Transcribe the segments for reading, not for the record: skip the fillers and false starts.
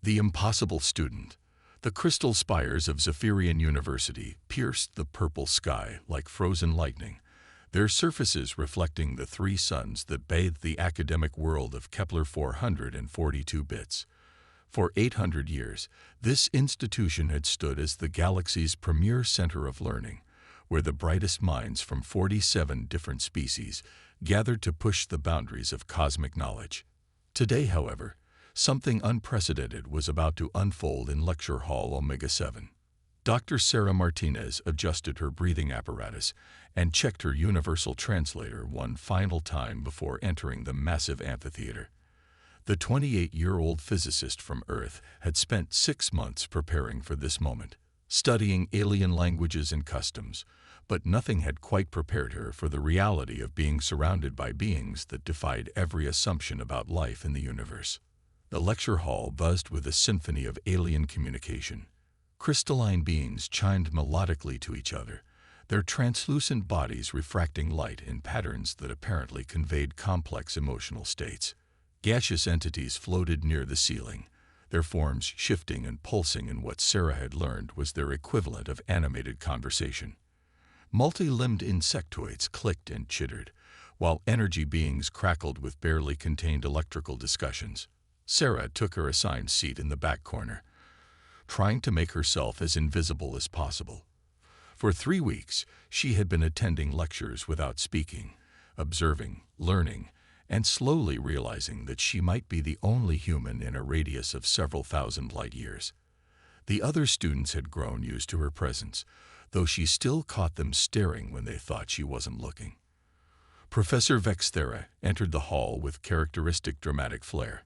The impossible student. The crystal spires of Zephyrian University pierced the purple sky like frozen lightning, their surfaces reflecting the three suns that bathed the academic world of Kepler 442 bits. For 800 years, this institution had stood as the galaxy's premier center of learning, where the brightest minds from 47 different species gathered to push the boundaries of cosmic knowledge. Today, however, something unprecedented was about to unfold in Lecture Hall Omega 7. Dr. Sarah Martinez adjusted her breathing apparatus and checked her universal translator one final time before entering the massive amphitheater. The 28-year-old physicist from Earth had spent 6 months preparing for this moment, studying alien languages and customs, but nothing had quite prepared her for the reality of being surrounded by beings that defied every assumption about life in the universe. The lecture hall buzzed with a symphony of alien communication. Crystalline beings chimed melodically to each other, their translucent bodies refracting light in patterns that apparently conveyed complex emotional states. Gaseous entities floated near the ceiling, their forms shifting and pulsing in what Sarah had learned was their equivalent of animated conversation. Multi-limbed insectoids clicked and chittered, while energy beings crackled with barely contained electrical discussions. Sarah took her assigned seat in the back corner, trying to make herself as invisible as possible. For 3 weeks, she had been attending lectures without speaking, observing, learning, and slowly realizing that she might be the only human in a radius of several thousand light years. The other students had grown used to her presence, though she still caught them staring when they thought she wasn't looking. Professor Vexthera entered the hall with characteristic dramatic flair.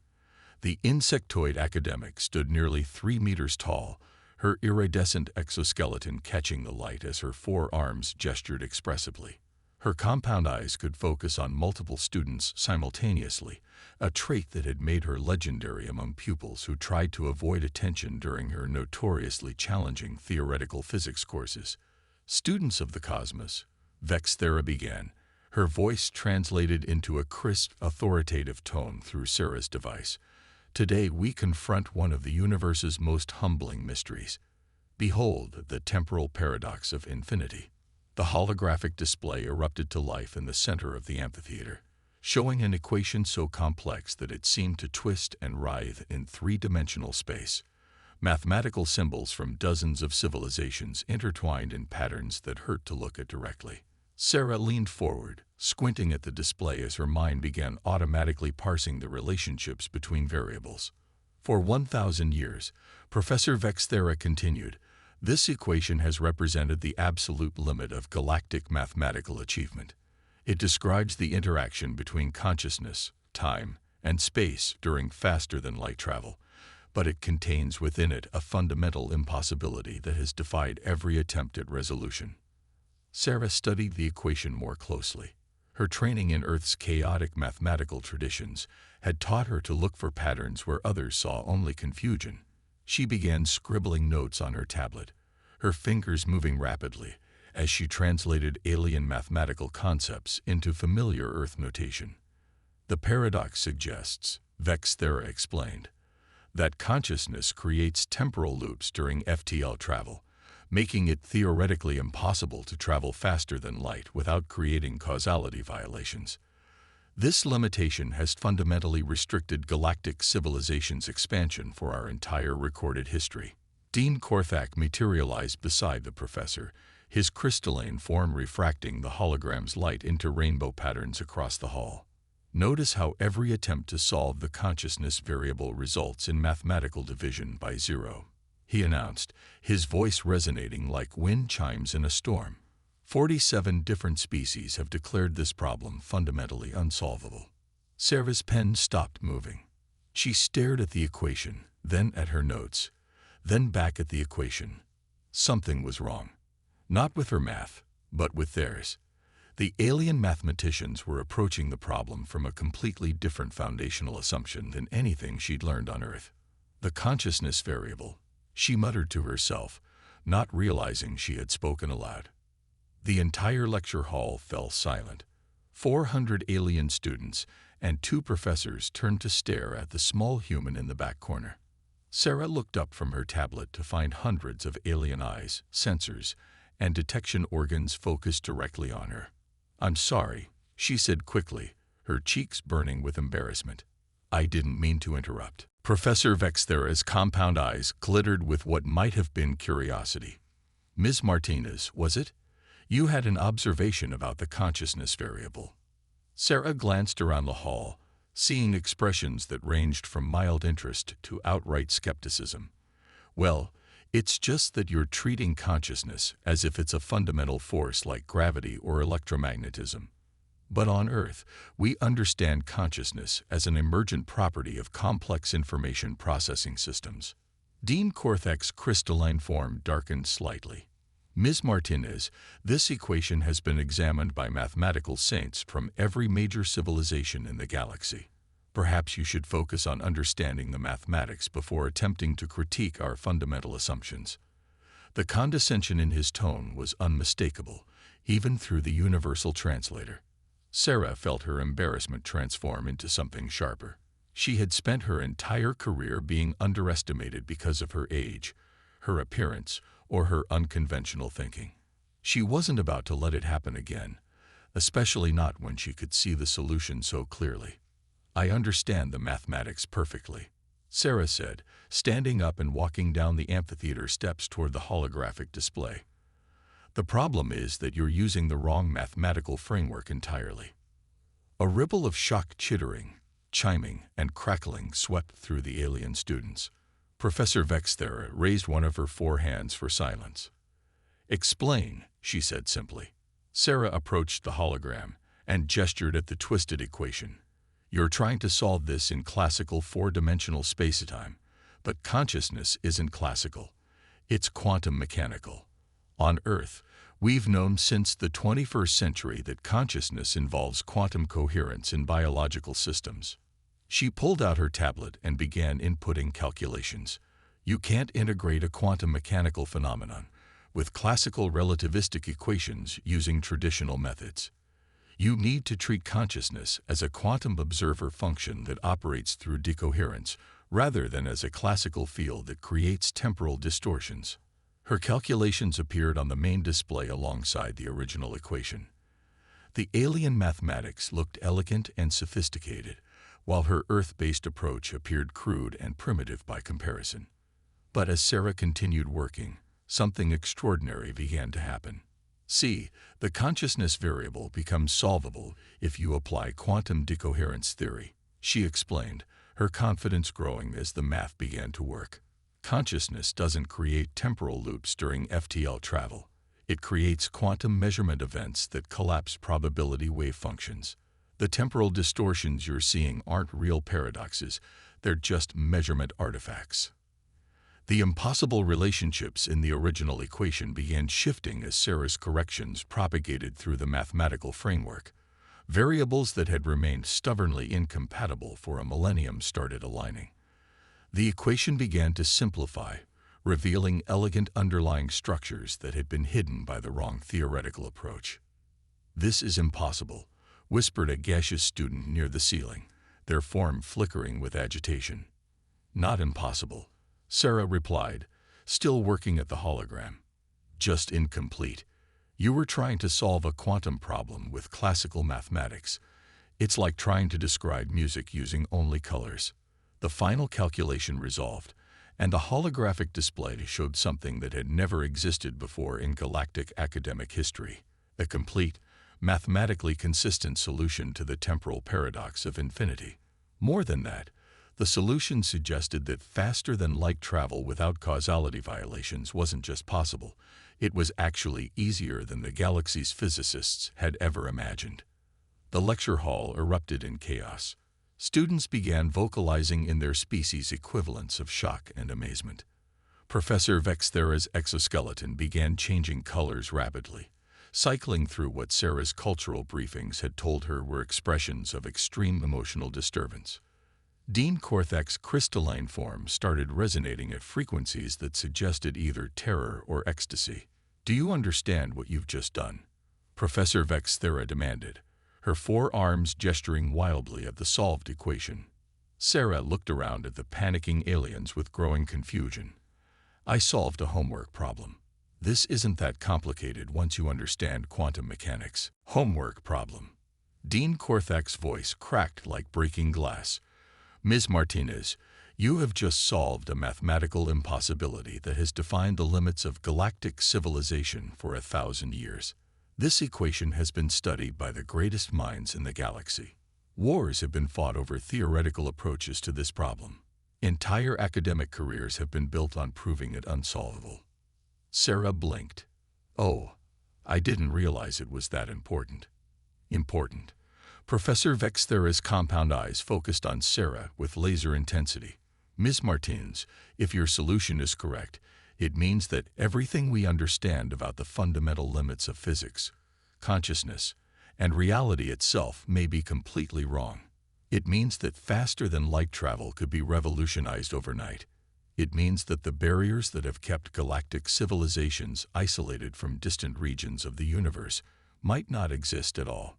The insectoid academic stood nearly 3 meters tall, her iridescent exoskeleton catching the light as her 4 arms gestured expressively. Her compound eyes could focus on multiple students simultaneously, a trait that had made her legendary among pupils who tried to avoid attention during her notoriously challenging theoretical physics courses. Students of the cosmos, Vexthera began, her voice translated into a crisp, authoritative tone through Sarah's device. Today we confront one of the universe's most humbling mysteries. Behold the temporal paradox of infinity. The holographic display erupted to life in the center of the amphitheater, showing an equation so complex that it seemed to twist and writhe in 3-dimensional space. Mathematical symbols from dozens of civilizations intertwined in patterns that hurt to look at directly. Sarah leaned forward, squinting at the display as her mind began automatically parsing the relationships between variables. For 1,000 years, Professor Vexthera continued, this equation has represented the absolute limit of galactic mathematical achievement. It describes the interaction between consciousness, time, and space during faster-than-light travel, but it contains within it a fundamental impossibility that has defied every attempt at resolution. Sarah studied the equation more closely. Her training in Earth's chaotic mathematical traditions had taught her to look for patterns where others saw only confusion. She began scribbling notes on her tablet, her fingers moving rapidly as she translated alien mathematical concepts into familiar Earth notation. The paradox suggests, Vexthera explained, that consciousness creates temporal loops during FTL travel, making it theoretically impossible to travel faster than light without creating causality violations. This limitation has fundamentally restricted galactic civilization's expansion for our entire recorded history. Dean Korthak materialized beside the professor, his crystalline form refracting the hologram's light into rainbow patterns across the hall. Notice how every attempt to solve the consciousness variable results in mathematical division by 0, he announced, his voice resonating like wind chimes in a storm. 47 different species have declared this problem fundamentally unsolvable. Sarah's pen stopped moving. She stared at the equation, then at her notes, then back at the equation. Something was wrong. Not with her math, but with theirs. The alien mathematicians were approaching the problem from a completely different foundational assumption than anything she'd learned on Earth. The consciousness variable, she muttered to herself, not realizing she had spoken aloud. The entire lecture hall fell silent. 400 alien students and 2 professors turned to stare at the small human in the back corner. Sarah looked up from her tablet to find hundreds of alien eyes, sensors, and detection organs focused directly on her. "I'm sorry," she said quickly, her cheeks burning with embarrassment. "I didn't mean to interrupt." Professor Vexthera's compound eyes glittered with what might have been curiosity. "Ms. Martinez, was it? You had an observation about the consciousness variable." Sarah glanced around the hall, seeing expressions that ranged from mild interest to outright skepticism. "Well, it's just that you're treating consciousness as if it's a fundamental force like gravity or electromagnetism. But on Earth, we understand consciousness as an emergent property of complex information processing systems." Dean Korthek's crystalline form darkened slightly. "Ms. Martinez, this equation has been examined by mathematical saints from every major civilization in the galaxy. Perhaps you should focus on understanding the mathematics before attempting to critique our fundamental assumptions." The condescension in his tone was unmistakable, even through the universal translator. Sarah felt her embarrassment transform into something sharper. She had spent her entire career being underestimated because of her age, her appearance, or her unconventional thinking. She wasn't about to let it happen again, especially not when she could see the solution so clearly. "I understand the mathematics perfectly," Sarah said, standing up and walking down the amphitheater steps toward the holographic display. "The problem is that you're using the wrong mathematical framework entirely." A ripple of shocked chittering, chiming, and crackling swept through the alien students. Professor Vexthera raised one of her four hands for silence. "Explain," she said simply. Sarah approached the hologram and gestured at the twisted equation. "You're trying to solve this in classical four-dimensional space-time, but consciousness isn't classical. It's quantum mechanical. On Earth, we've known since the 21st century that consciousness involves quantum coherence in biological systems." She pulled out her tablet and began inputting calculations. "You can't integrate a quantum mechanical phenomenon with classical relativistic equations using traditional methods. You need to treat consciousness as a quantum observer function that operates through decoherence rather than as a classical field that creates temporal distortions." Her calculations appeared on the main display alongside the original equation. The alien mathematics looked elegant and sophisticated, while her Earth-based approach appeared crude and primitive by comparison. But as Sarah continued working, something extraordinary began to happen. "See, the consciousness variable becomes solvable if you apply quantum decoherence theory," she explained, her confidence growing as the math began to work. "Consciousness doesn't create temporal loops during FTL travel. It creates quantum measurement events that collapse probability wave functions. The temporal distortions you're seeing aren't real paradoxes, they're just measurement artifacts." The impossible relationships in the original equation began shifting as Sarah's corrections propagated through the mathematical framework. Variables that had remained stubbornly incompatible for a millennium started aligning. The equation began to simplify, revealing elegant underlying structures that had been hidden by the wrong theoretical approach. "This is impossible," whispered a gaseous student near the ceiling, their form flickering with agitation. "Not impossible," Sarah replied, still working at the hologram. "Just incomplete. You were trying to solve a quantum problem with classical mathematics. It's like trying to describe music using only colors." The final calculation resolved, and the holographic display showed something that had never existed before in galactic academic history: a complete, mathematically consistent solution to the temporal paradox of infinity. More than that, the solution suggested that faster-than-light travel without causality violations wasn't just possible, it was actually easier than the galaxy's physicists had ever imagined. The lecture hall erupted in chaos. Students began vocalizing in their species equivalents of shock and amazement. Professor Vexthera's exoskeleton began changing colors rapidly, cycling through what Sarah's cultural briefings had told her were expressions of extreme emotional disturbance. Dean Korthek's crystalline form started resonating at frequencies that suggested either terror or ecstasy. "Do you understand what you've just done?" Professor Vexthera demanded, her four arms gesturing wildly at the solved equation. Sarah looked around at the panicking aliens with growing confusion. I solved a homework problem. This isn't that complicated once you understand quantum mechanics. Homework problem. Dean Korthak's voice cracked like breaking glass. Ms. Martinez, you have just solved a mathematical impossibility that has defined the limits of galactic civilization for 1,000 years. This equation has been studied by the greatest minds in the galaxy. Wars have been fought over theoretical approaches to this problem. Entire academic careers have been built on proving it unsolvable. Sarah blinked. Oh, I didn't realize it was that important. Important. Professor Vexthera's compound eyes focused on Sarah with laser intensity. Ms. Martinez, if your solution is correct, it means that everything we understand about the fundamental limits of physics, consciousness, and reality itself may be completely wrong. It means that faster-than-light travel could be revolutionized overnight. It means that the barriers that have kept galactic civilizations isolated from distant regions of the universe might not exist at all.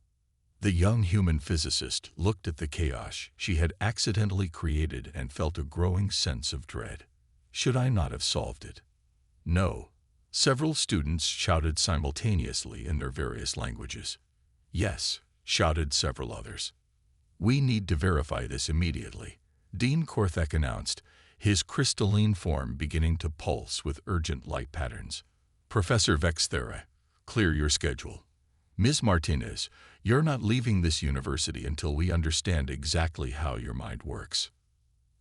The young human physicist looked at the chaos she had accidentally created and felt a growing sense of dread. Should I not have solved it? No. Several students shouted simultaneously in their various languages. Yes, shouted several others. We need to verify this immediately, Dean Korthak announced, his crystalline form beginning to pulse with urgent light patterns. Professor Vexthera, clear your schedule. Ms. Martinez, you're not leaving this university until we understand exactly how your mind works.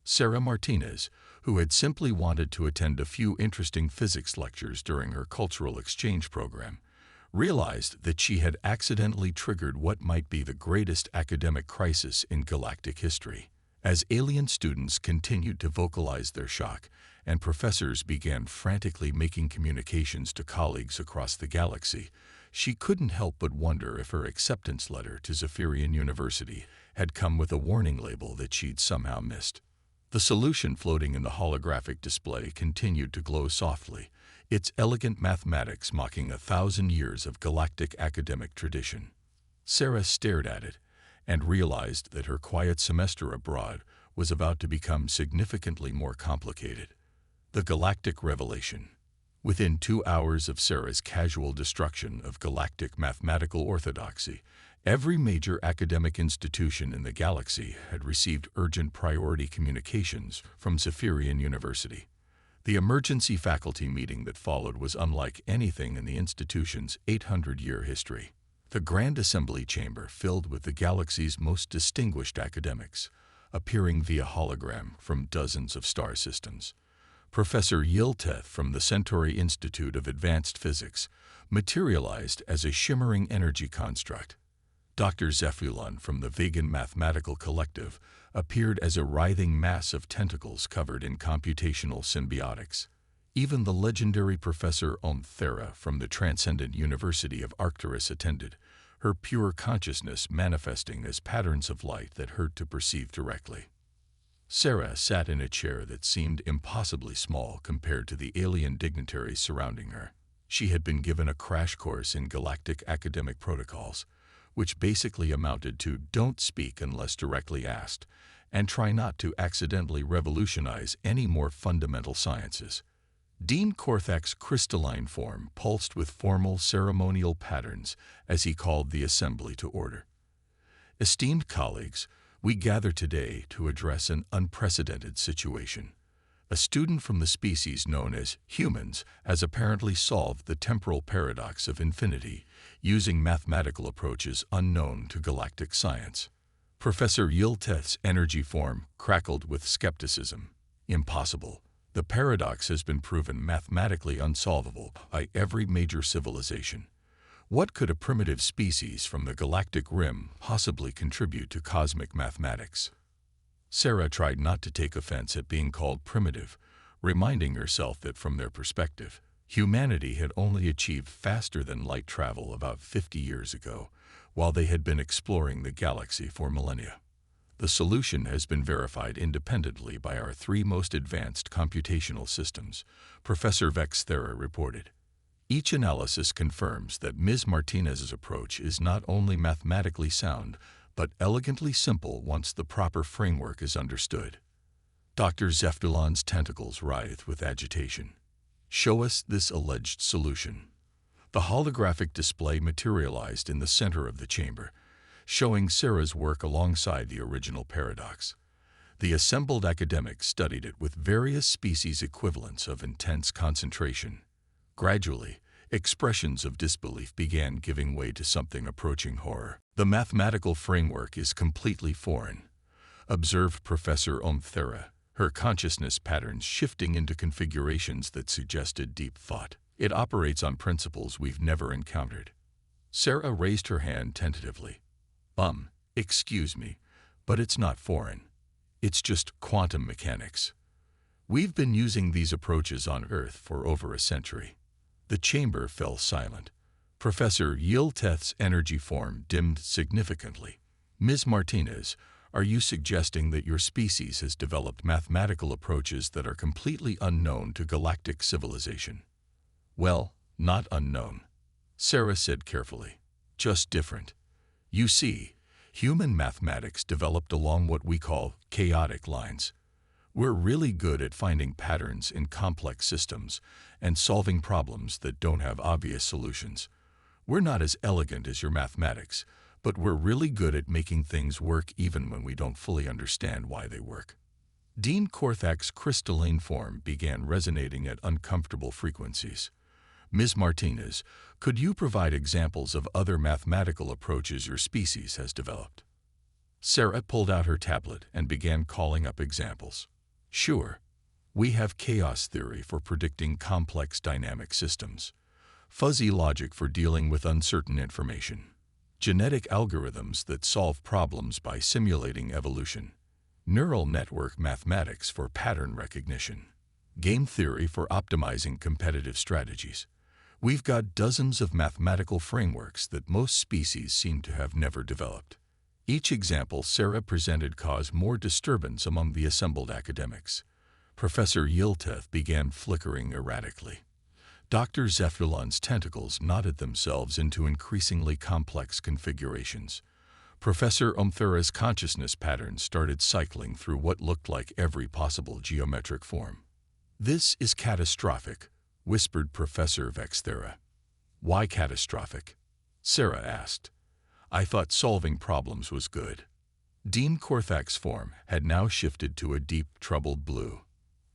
Sarah Martinez, who had simply wanted to attend a few interesting physics lectures during her cultural exchange program, realized that she had accidentally triggered what might be the greatest academic crisis in galactic history. As alien students continued to vocalize their shock, and professors began frantically making communications to colleagues across the galaxy, she couldn't help but wonder if her acceptance letter to Zephyrian University had come with a warning label that she'd somehow missed. The solution floating in the holographic display continued to glow softly, its elegant mathematics mocking 1,000 years of galactic academic tradition. Sarah stared at it and realized that her quiet semester abroad was about to become significantly more complicated. The Galactic Revelation. Within 2 hours of Sarah's casual destruction of galactic mathematical orthodoxy, every major academic institution in the galaxy had received urgent priority communications from Zephyrian University. The emergency faculty meeting that followed was unlike anything in the institution's 800-year history. The Grand Assembly Chamber filled with the galaxy's most distinguished academics, appearing via hologram from dozens of star systems. Professor Yilteth from the Centauri Institute of Advanced Physics materialized as a shimmering energy construct. Dr. Zephyllon from the Vegan Mathematical Collective appeared as a writhing mass of tentacles covered in computational symbiotics. Even the legendary Professor Omthera from the Transcendent University of Arcturus attended, her pure consciousness manifesting as patterns of light that hurt to perceive directly. Sarah sat in a chair that seemed impossibly small compared to the alien dignitaries surrounding her. She had been given a crash course in galactic academic protocols, which basically amounted to don't speak unless directly asked, and try not to accidentally revolutionize any more fundamental sciences. Dean Korthak's crystalline form pulsed with formal ceremonial patterns as he called the assembly to order. Esteemed colleagues, we gather today to address an unprecedented situation. A student from the species known as humans has apparently solved the temporal paradox of infinity using mathematical approaches unknown to galactic science. Professor Yilteth's energy form crackled with skepticism. Impossible. The paradox has been proven mathematically unsolvable by every major civilization. What could a primitive species from the galactic rim possibly contribute to cosmic mathematics? Sarah tried not to take offense at being called primitive, reminding herself that from their perspective, humanity had only achieved faster-than-light travel about 50 years ago, while they had been exploring the galaxy for millennia. The solution has been verified independently by our 3 most advanced computational systems, Professor Vexthera reported. Each analysis confirms that Ms. Martinez's approach is not only mathematically sound, but elegantly simple once the proper framework is understood. Dr. Zephulon's tentacles writhed with agitation. Show us this alleged solution. The holographic display materialized in the center of the chamber, showing Sarah's work alongside the original paradox. The assembled academics studied it with various species equivalents of intense concentration. Gradually, expressions of disbelief began giving way to something approaching horror. The mathematical framework is completely foreign, observed Professor Omthera, her consciousness patterns shifting into configurations that suggested deep thought. It operates on principles we've never encountered. Sarah raised her hand tentatively. Excuse me, but it's not foreign. It's just quantum mechanics. We've been using these approaches on Earth for over a century. The chamber fell silent. Professor Yilteth's energy form dimmed significantly. Ms. Martinez, are you suggesting that your species has developed mathematical approaches that are completely unknown to galactic civilization? Well, not unknown, Sarah said carefully. Just different. You see, human mathematics developed along what we call chaotic lines. We're really good at finding patterns in complex systems and solving problems that don't have obvious solutions. We're not as elegant as your mathematics, but we're really good at making things work even when we don't fully understand why they work. Dean Korthak's crystalline form began resonating at uncomfortable frequencies. Ms. Martinez, could you provide examples of other mathematical approaches your species has developed? Sarah pulled out her tablet and began calling up examples. Sure. We have chaos theory for predicting complex dynamic systems, fuzzy logic for dealing with uncertain information, genetic algorithms that solve problems by simulating evolution, neural network mathematics for pattern recognition, game theory for optimizing competitive strategies. We've got dozens of mathematical frameworks that most species seem to have never developed. Each example Sarah presented caused more disturbance among the assembled academics. Professor Yilteth began flickering erratically. Dr. Zephulon's tentacles knotted themselves into increasingly complex configurations. Professor Omthera's consciousness patterns started cycling through what looked like every possible geometric form. This is catastrophic, whispered Professor Vexthera. Why catastrophic? Sarah asked. I thought solving problems was good. Dean Korthak's form had now shifted to a deep, troubled blue.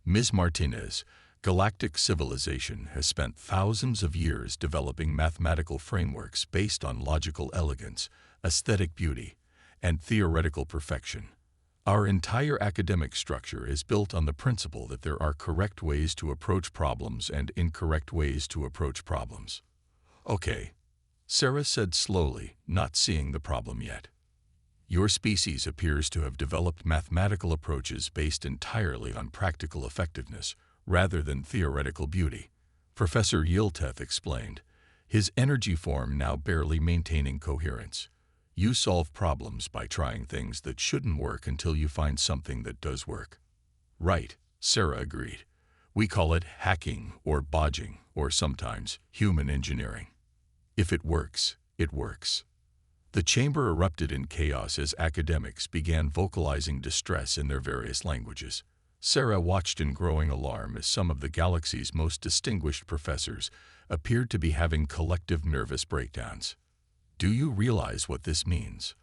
Ms. Martinez, galactic civilization has spent thousands of years developing mathematical frameworks based on logical elegance, aesthetic beauty, and theoretical perfection. Our entire academic structure is built on the principle that there are correct ways to approach problems and incorrect ways to approach problems. Okay, Sarah said slowly, not seeing the problem yet. Your species appears to have developed mathematical approaches based entirely on practical effectiveness rather than theoretical beauty, Professor Yilteth explained, his energy form now barely maintaining coherence. You solve problems by trying things that shouldn't work until you find something that does work. Right, Sarah agreed. We call it hacking or bodging or sometimes human engineering. If it works, it works. The chamber erupted in chaos as academics began vocalizing distress in their various languages. Sarah watched in growing alarm as some of the galaxy's most distinguished professors appeared to be having collective nervous breakdowns. Do you realize what this means?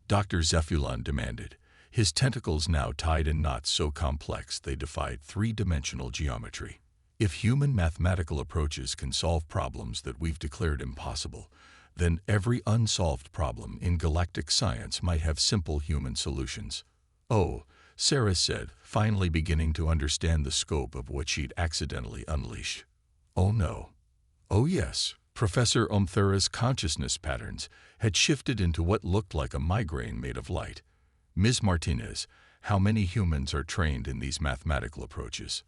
Dr. Zephulon demanded, his tentacles now tied in knots so complex they defied three-dimensional geometry. If human mathematical approaches can solve problems that we've declared impossible, then every unsolved problem in galactic science might have simple human solutions. Oh, Sarah said, finally beginning to understand the scope of what she'd accidentally unleashed. Oh no. Oh yes. Professor Omthera's consciousness patterns had shifted into what looked like a migraine made of light. Ms. Martinez, how many humans are trained in these mathematical approaches?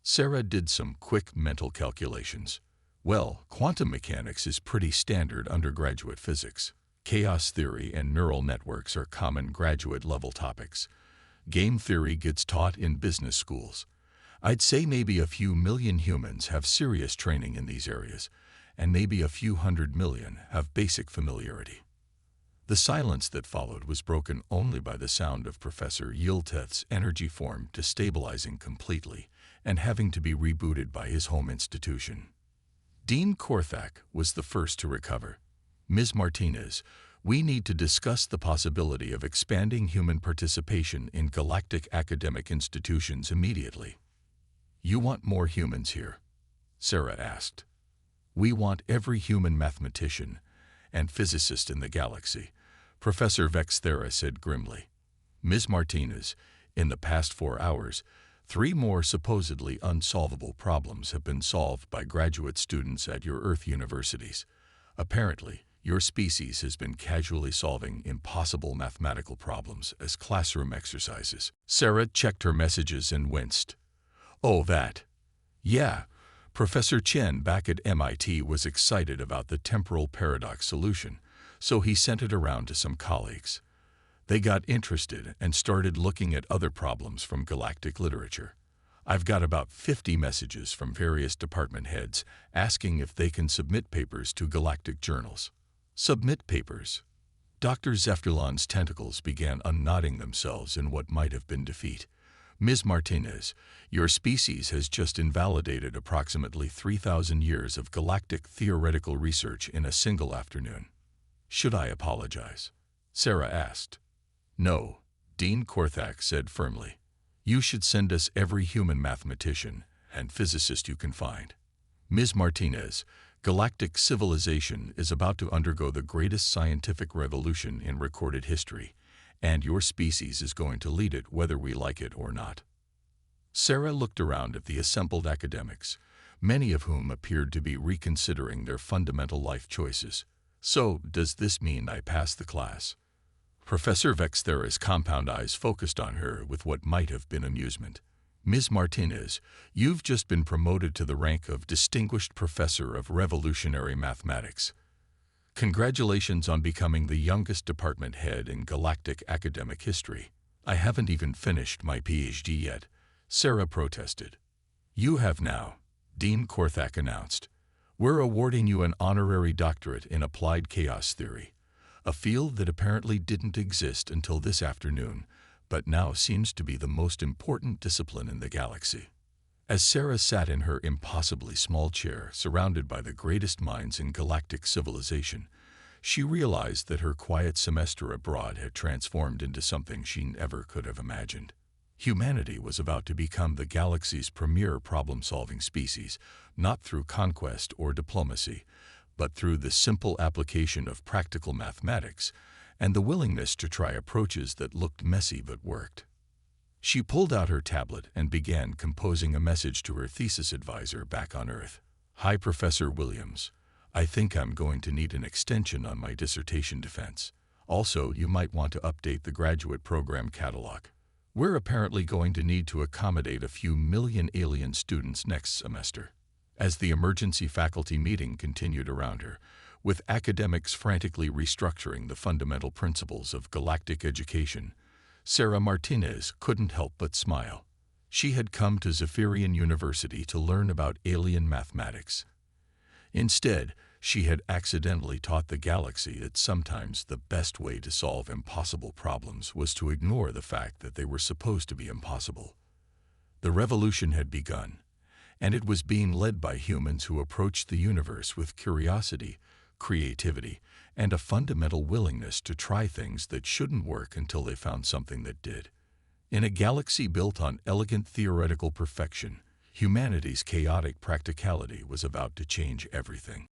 Sarah did some quick mental calculations. Well, quantum mechanics is pretty standard undergraduate physics. Chaos theory and neural networks are common graduate-level topics. Game theory gets taught in business schools. I'd say maybe a few million humans have serious training in these areas, and maybe a few 100 million have basic familiarity. The silence that followed was broken only by the sound of Professor Yilteth's energy form destabilizing completely and having to be rebooted by his home institution. Dean Korthak was the first to recover. "Ms. Martinez, we need to discuss the possibility of expanding human participation in galactic academic institutions immediately." "You want more humans here?" Sarah asked. "We want every human mathematician and physicist in the galaxy," Professor Vexthera said grimly. "Ms. Martinez, in the past 4 hours, 3 more supposedly unsolvable problems have been solved by graduate students at your Earth universities. Apparently, your species has been casually solving impossible mathematical problems as classroom exercises." Sarah checked her messages and winced. "Oh, that. Yeah." Professor Chen back at MIT was excited about the temporal paradox solution, so he sent it around to some colleagues. They got interested and started looking at other problems from galactic literature. I've got about 50 messages from various department heads asking if they can submit papers to galactic journals. Submit papers? Dr. Zephyrlon's tentacles began unknotting themselves in what might have been defeat. "Ms. Martinez, your species has just invalidated approximately 3,000 years of galactic theoretical research in a single afternoon. Should I apologize?" Sarah asked. "No," Dean Korthak said firmly. "You should send us every human mathematician and physicist you can find. Ms. Martinez, galactic civilization is about to undergo the greatest scientific revolution in recorded history, and your species is going to lead it whether we like it or not." Sarah looked around at the assembled academics, many of whom appeared to be reconsidering their fundamental life choices. "So, does this mean I pass the class?" Professor Vexthera's compound eyes focused on her with what might have been amusement. "Ms. Martinez, you've just been promoted to the rank of Distinguished Professor of Revolutionary Mathematics. Congratulations on becoming the youngest department head in galactic academic history." "I haven't even finished my PhD yet," Sarah protested. "You have now," Dean Korthak announced. "We're awarding you an honorary doctorate in applied chaos theory, a field that apparently didn't exist until this afternoon, but now seems to be the most important discipline in the galaxy." As Sarah sat in her impossibly small chair, surrounded by the greatest minds in galactic civilization, she realized that her quiet semester abroad had transformed into something she never could have imagined. Humanity was about to become the galaxy's premier problem-solving species, not through conquest or diplomacy, but through the simple application of practical mathematics and the willingness to try approaches that looked messy but worked. She pulled out her tablet and began composing a message to her thesis advisor back on Earth. "Hi, Professor Williams. I think I'm going to need an extension on my dissertation defense. Also, you might want to update the graduate program catalog. We're apparently going to need to accommodate a few million alien students next semester." As the emergency faculty meeting continued around her, with academics frantically restructuring the fundamental principles of galactic education, Sarah Martinez couldn't help but smile. She had come to Zephyrian University to learn about alien mathematics. Instead, she had accidentally taught the galaxy that sometimes the best way to solve impossible problems was to ignore the fact that they were supposed to be impossible. The revolution had begun, and it was being led by humans who approached the universe with curiosity, creativity, and a fundamental willingness to try things that shouldn't work until they found something that did. In a galaxy built on elegant theoretical perfection, humanity's chaotic practicality was about to change everything.